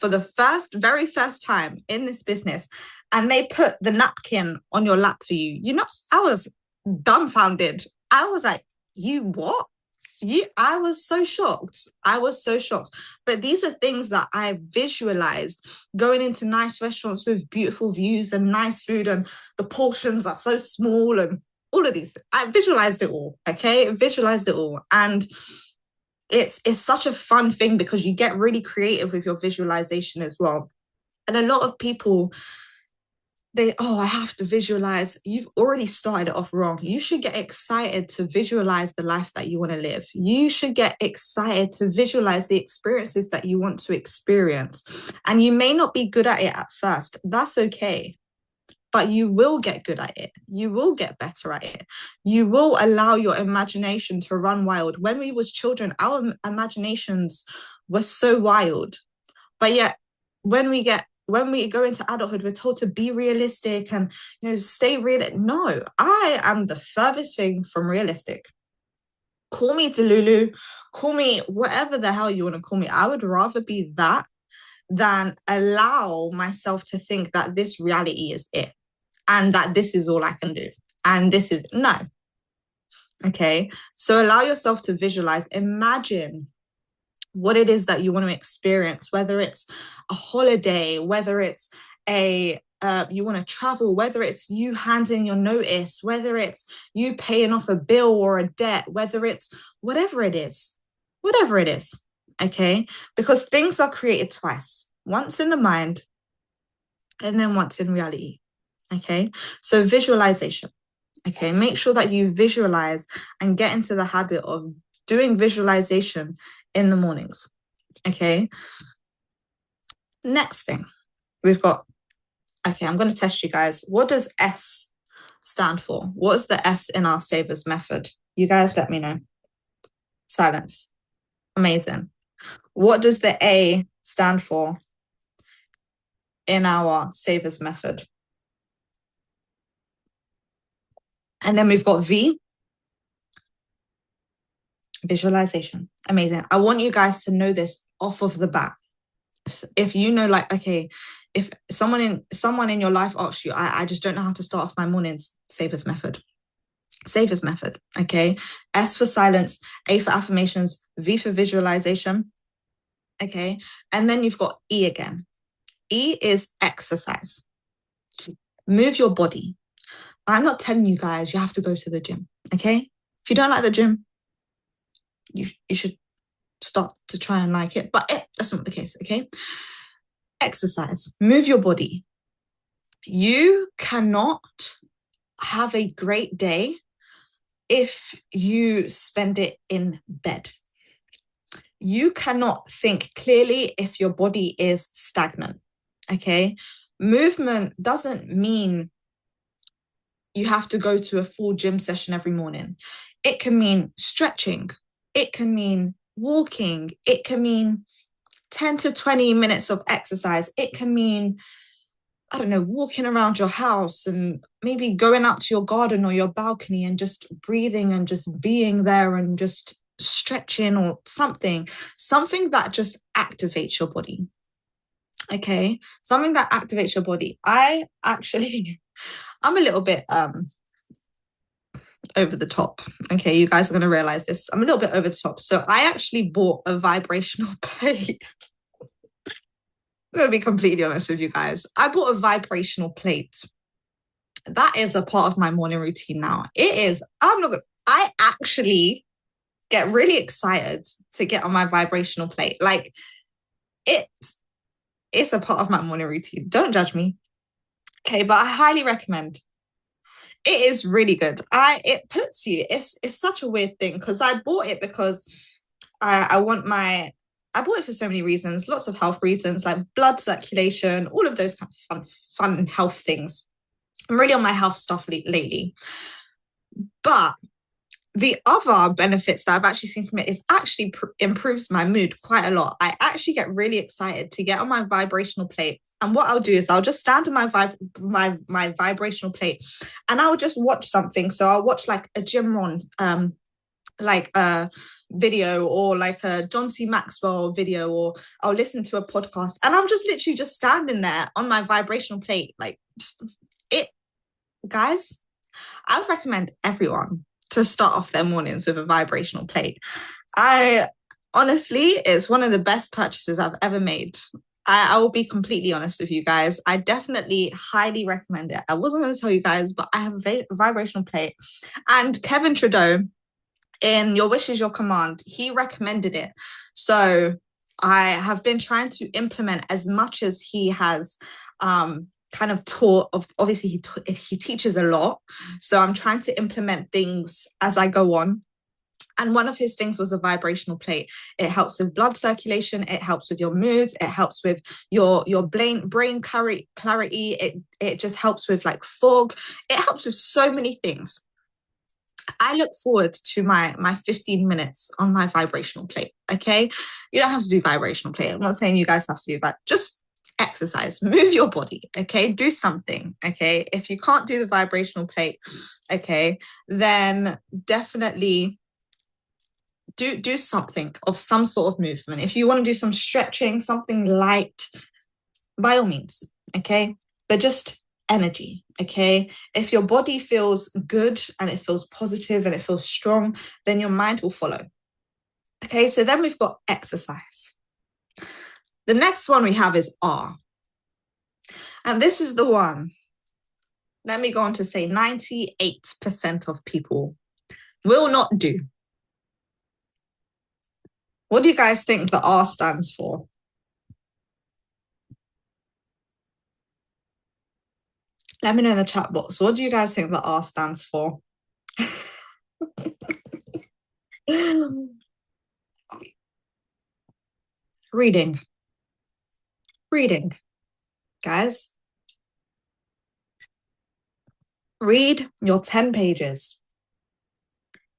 for the very first time in this business, and they put the napkin on your lap for you. I was dumbfounded. I was like, you what? I was so shocked. But these are things that I visualized, going into nice restaurants with beautiful views and nice food, and the portions are so small, and all of these. I visualized it all. Okay, visualized it all. And it's such a fun thing because you get really creative with your visualization as well. And a lot of people, I have to visualize. You've already started it off wrong. You should get excited to visualize the life that you want to live. You should get excited to visualize the experiences that you want to experience. And you may not be good at it at first. That's okay. But you will get good at it. You will get better at it. You will allow your imagination to run wild. When we was children, our imaginations were so wild. But yet, when we go into adulthood, we're told to be realistic and stay real. No, I am the furthest thing from realistic. Call me Delulu, call me whatever the hell you want to call me. I would rather be that than allow myself to think that this reality is it, and that this is all I can do. And this is no. Okay. So allow yourself to visualize, imagine what it is that you want to experience, whether it's a holiday, whether it's you want to travel, whether it's you handing your notice, whether it's you paying off a bill or a debt, whether it's whatever it is. Okay. Because things are created twice, once in the mind and then once in reality. Okay, so visualization. Okay, make sure that you visualize and get into the habit of doing visualization in the mornings. Okay, next thing we've got, I'm going to test you guys. What does S stand for? What is the S in our S.A.V.E.R.S method? You guys let me know. Silence. Amazing. What does the A stand for in our S.A.V.E.R.S method? And then we've got V, visualization. Amazing. I want you guys to know this off of the bat. If you know, like, okay, if someone in your life asks you, I just don't know how to start off my mornings, S.A.V.E.R.S method. S.A.V.E.R.S method, okay? S for silence, A for affirmations, V for visualization, okay? And then you've got E again. E is exercise. Move your body. I'm not telling you guys you have to go to the gym, okay? If you don't like the gym, you should start to try and like it, but that's not the case, okay? Exercise, move your body. You cannot have a great day if you spend it in bed. You cannot think clearly if your body is stagnant, okay? Movement doesn't mean you have to go to a full gym session every morning. It can mean stretching. It can mean walking. It can mean 10 to 20 minutes of exercise. It can mean, I don't know, walking around your house and maybe going out to your garden or your balcony and just breathing and just being there and just stretching or something that just activates your body. Okay, something that activates your body. I'm a little bit over the top. Okay, you guys are going to realize this. I'm a little bit over the top. So I actually bought a vibrational plate. I'm going to be completely honest with you guys. I bought a vibrational plate. That is a part of my morning routine now. It is. I actually get really excited to get on my vibrational plate. Like, it's a part of my morning routine. Don't judge me. Okay, but I highly recommend. It is really good. It puts you. It's such a weird thing because I bought it because I bought it for so many reasons, lots of health reasons, like blood circulation, all of those kind of fun health things. I'm really on my health stuff lately. But the other benefits that I've actually seen from it is actually improves my mood quite a lot. I actually get really excited to get on my vibrational plate. And what I'll do is I'll just stand on my vibrational plate and I'll just watch something. So I'll watch like a Jim Rohn, like a video or like a John C. Maxwell video, or I'll listen to a podcast and I'm just literally just standing there on my vibrational plate. Like guys, I would recommend everyone to start off their mornings with a vibrational plate. Honestly, it's one of the best purchases I've ever made. I will be completely honest with you guys. I definitely highly recommend it. I wasn't going to tell you guys, but I have a vibrational plate. And Kevin Trudeau in Your Wish Is Your Command, he recommended it. So I have been trying to implement as much as he has kind of taught. Obviously he teaches a lot, so I'm trying to implement things as I go on. And one of his things was a vibrational plate. It helps with blood circulation. It helps with your moods. It helps with your brain clarity. It just helps with like fog. It helps with so many things. I look forward to my 15 minutes on my vibrational plate. Okay, you don't have to do vibrational plate. I'm not saying you guys have to do that. Just exercise, move your body. Okay, do something. Okay, if you can't do the vibrational plate, okay, then definitely do something of some sort of movement. If you want to do some stretching, something light, by all means. Okay, but just energy. Okay, if your body feels good and it feels positive and it feels strong, then your mind will follow. Okay, so then we've got exercise. The next one we have is R, and this is the one, let me go on to say 98% of people will not do. What do you guys think the R stands for? Let me know in the chat box. What do you guys think the R stands for? Reading. Reading, guys. Read your 10 pages.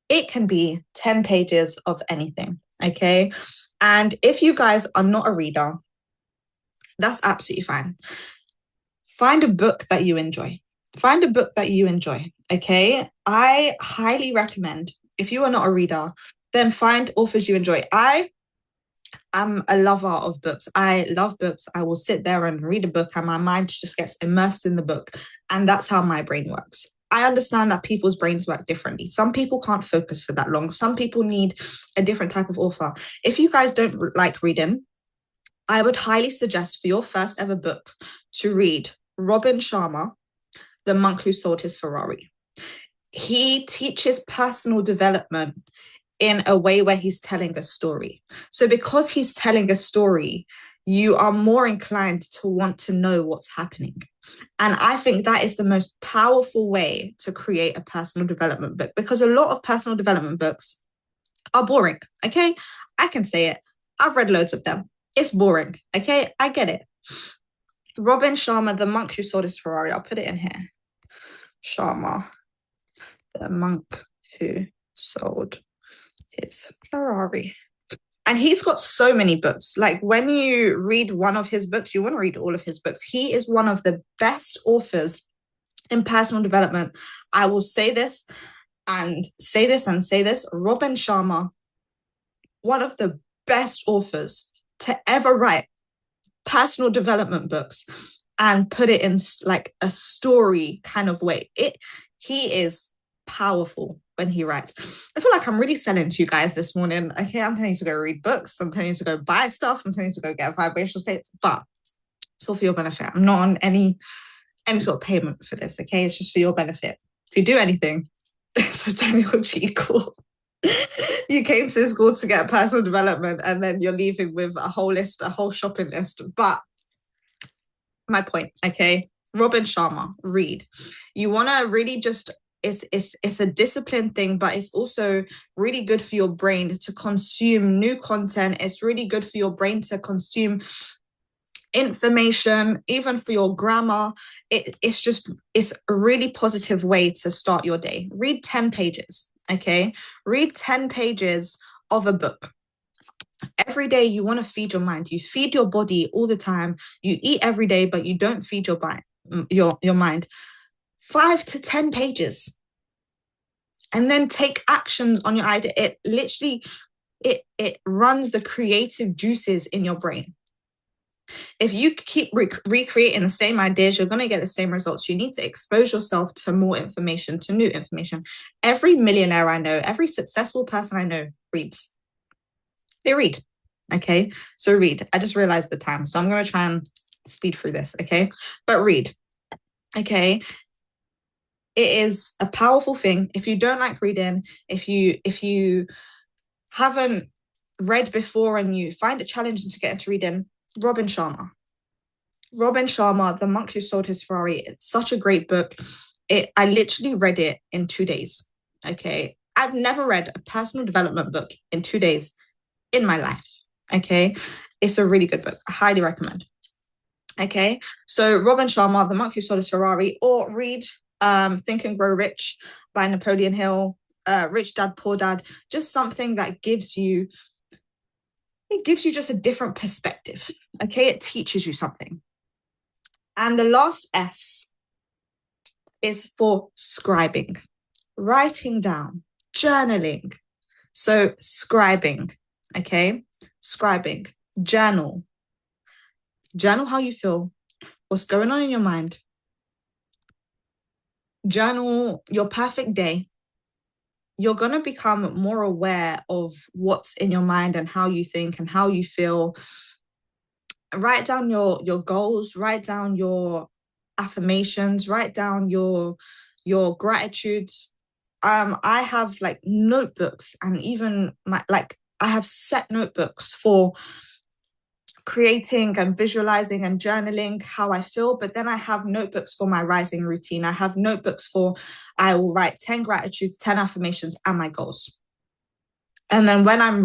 It can be 10 pages of anything, okay? And if you guys are not a reader, that's absolutely fine. Find a book that you enjoy. Find a book that you enjoy, okay? I highly recommend, if you are not a reader, then find authors you enjoy. I am a lover of books. I love books. I will sit there and read a book and my mind just gets immersed in the book. And that's how my brain works. I understand that people's brains work differently. Some people can't focus for that long. Some people need a different type of author. If you guys don't like reading, I would highly suggest for your first ever book to read Robin Sharma, The Monk Who Sold His Ferrari. He teaches personal development in a way where he's telling a story. So because he's telling a story, you are more inclined to want to know what's happening. And I think that is the most powerful way to create a personal development book, because a lot of personal development books are boring. Okay, I can say it. I've read loads of them. It's boring. Okay, I get it. Robin Sharma, The Monk Who Sold His Ferrari. I'll put it in here. Sharma, The Monk Who Sold His Ferrari. And he's got so many books. Like when you read one of his books, you want to read all of his books. He is one of the best authors in personal development. I will say this and say this and say this. Robin Sharma, one of the best authors to ever write personal development books and put it in like a story kind of way. He is powerful when he writes. I feel like I'm really selling to you guys this morning. Okay, I'm telling you to go read books. I'm telling you to go buy stuff. I'm telling you to go get a vibrational space. But it's all for your benefit. I'm not on any sort of payment for this. Okay, it's just for your benefit. If you do anything, it's a Daniel G call. You came to school to get personal development and then you're leaving with a whole list, a whole shopping list. But my point, okay? Robin Sharma, read. You want to really just, it's a discipline thing, but it's also really good for your brain to consume new content. It's really good for your brain to consume information, even for your grammar. It's a really positive way to start your day. Read 10 pages, okay? Read 10 pages of a book. Every day you want to feed your mind. You feed your body all the time. You eat every day, but you don't feed your mind. 5 to 10 pages. And then take actions on your idea. It literally, it runs the creative juices in your brain. If you keep recreating the same ideas, you're going to get the same results. You need to expose yourself to more information, to new information. Every millionaire I know, every successful person I know reads. They read. Okay, so read. I just realized the time, so I'm going to try and speed through this. Okay, but read. Okay, it is a powerful thing. If you don't like reading, if you haven't read before and you find it challenging to get into reading, Robin Sharma, The Monk Who Sold His Ferrari. It's such a great book. I literally read it in 2 days. Okay, I've never read a personal development book in 2 days in my life. Okay, it's a really good book. I highly recommend. Okay, so Robin Sharma, The Monk Who Sold His Ferrari, or read Think and Grow Rich by Napoleon Hill, Rich Dad, Poor Dad, just something that gives you just a different perspective. Okay, it teaches you something. And the last S is for scribing, writing down, journaling. So scribing, okay? Scribing, journal how you feel, what's going on in your mind. Journal your perfect day. You're going to become more aware of what's in your mind and how you think and how you feel. Write down your goals, write down your affirmations, write down your gratitudes. I have like notebooks, and even I have set notebooks for creating and visualizing and journaling how I feel. But then I have notebooks for my rising routine. I have notebooks I will write 10 gratitudes, 10 affirmations, and my goals. And then when I've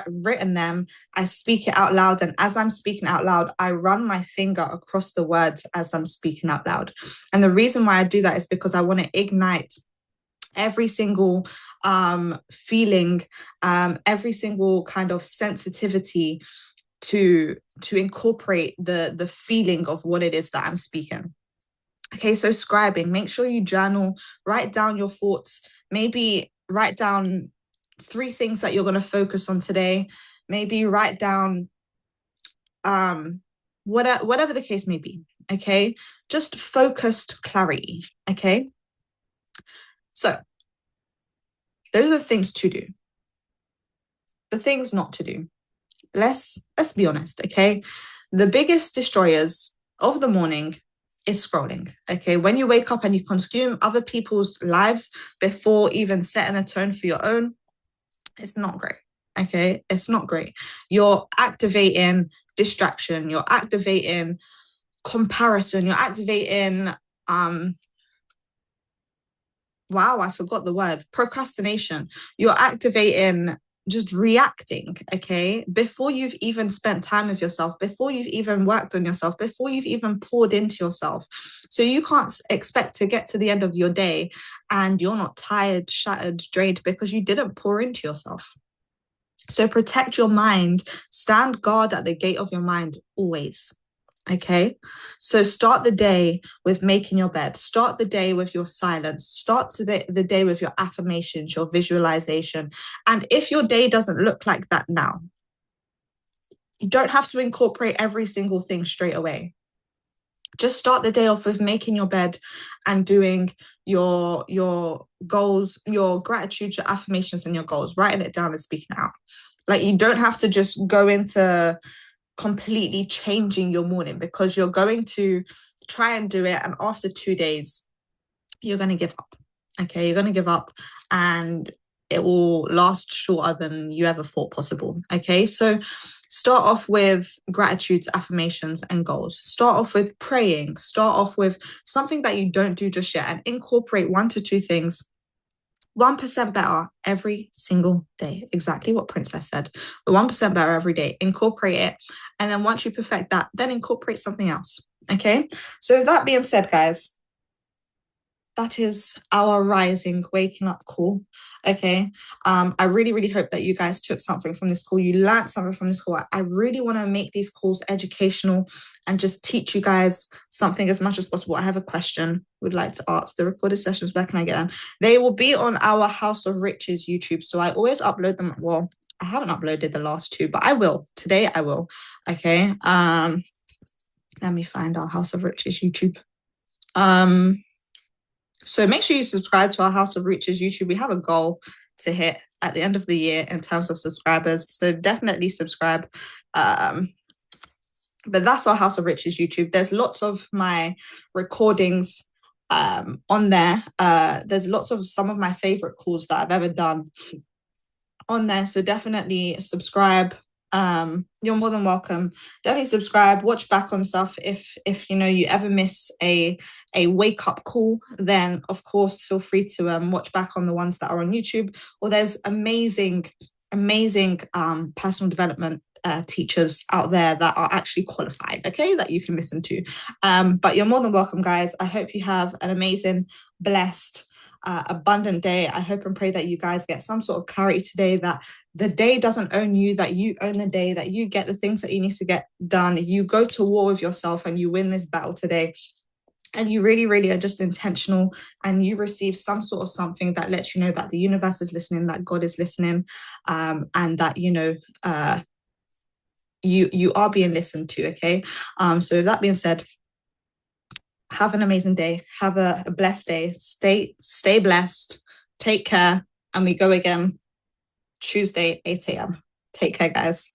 written them, I speak it out loud. And as I'm speaking out loud, I run my finger across the words as I'm speaking out loud. And the reason why I do that is because I want to ignite every single feeling, every single kind of sensitivity to incorporate the feeling of what it is that I'm speaking. Okay, so scribing, make sure you journal, write down your thoughts, maybe write down 3 things that you're going to focus on today, maybe write down whatever the case may be. Okay, just focused clarity. Okay, So those are the things to do. The things not to do. Let's be honest, okay? The biggest destroyers of the morning is scrolling, okay? When you wake up and you consume other people's lives before even setting a tone for your own, it's not great, okay? It's not great. You're activating distraction, you're activating comparison, you're activating wow, I forgot the word, procrastination. You're activating just reacting, okay? Before you've even spent time with yourself, before you've even worked on yourself, before you've even poured into yourself. So you can't expect to get to the end of your day and you're not tired, shattered, drained because you didn't pour into yourself. So protect your mind, stand guard at the gate of your mind always. Okay, so start the day with making your bed. Start the day with your silence. Start the day with your affirmations, your visualization. And if your day doesn't look like that now, you don't have to incorporate every single thing straight away. Just start the day off with making your bed and doing your goals, your gratitude, your affirmations, and your goals, writing it down and speaking it out. Like, you don't have to just go into completely changing your morning, because you're going to try and do it, and after 2 days you're going to give up. Okay, you're going to give up and it will last shorter than you ever thought possible. Okay, so start off with gratitudes, affirmations, and goals. Start off with praying. Start off with something that you don't do just yet and incorporate 1 to 2 things 1% better every single day. Exactly what Princess said. The 1% better every day. Incorporate it. And then once you perfect that, then incorporate something else. Okay. So that being said, guys, that is our rising waking up call. Okay. I really, really hope that you guys took something from this call. You learned something from this call. I really want to make these calls educational and just teach you guys something as much as possible. I have a question would like to ask. The recorded sessions, where can I get them? They will be on our House of Riches YouTube. So I always upload them. Well, I haven't uploaded the last 2, but I will. Today I will. Okay. Let me find our House of Riches YouTube. So make sure you subscribe to our House of Riches YouTube. We have a goal to hit at the end of the year in terms of subscribers. So definitely subscribe. But that's our House of Riches YouTube. There's lots of my recordings on there. There's lots of some of my favorite calls that I've ever done on there. So definitely subscribe. You're more than welcome. Definitely subscribe, watch back on stuff. If you know you ever miss a wake up call, then of course feel free to watch back on the ones that are on YouTube. Or there's amazing personal development teachers out there that are actually qualified, okay, that you can listen to. But you're more than welcome, guys. I hope you have an amazing, blessed, abundant day. I hope and pray that you guys get some sort of clarity today, that the day doesn't own you, that you own the day, that you get the things that you need to get done. You go to war with yourself and you win this battle today. And you really, really are just intentional, and you receive some sort of something that lets you know that the universe is listening, that God is listening, and that, you know, you are being listened to. Okay. So with that being said, have an amazing day. Have a blessed day. Stay blessed. Take care. And we go again Tuesday, 8 a.m. Take care, guys.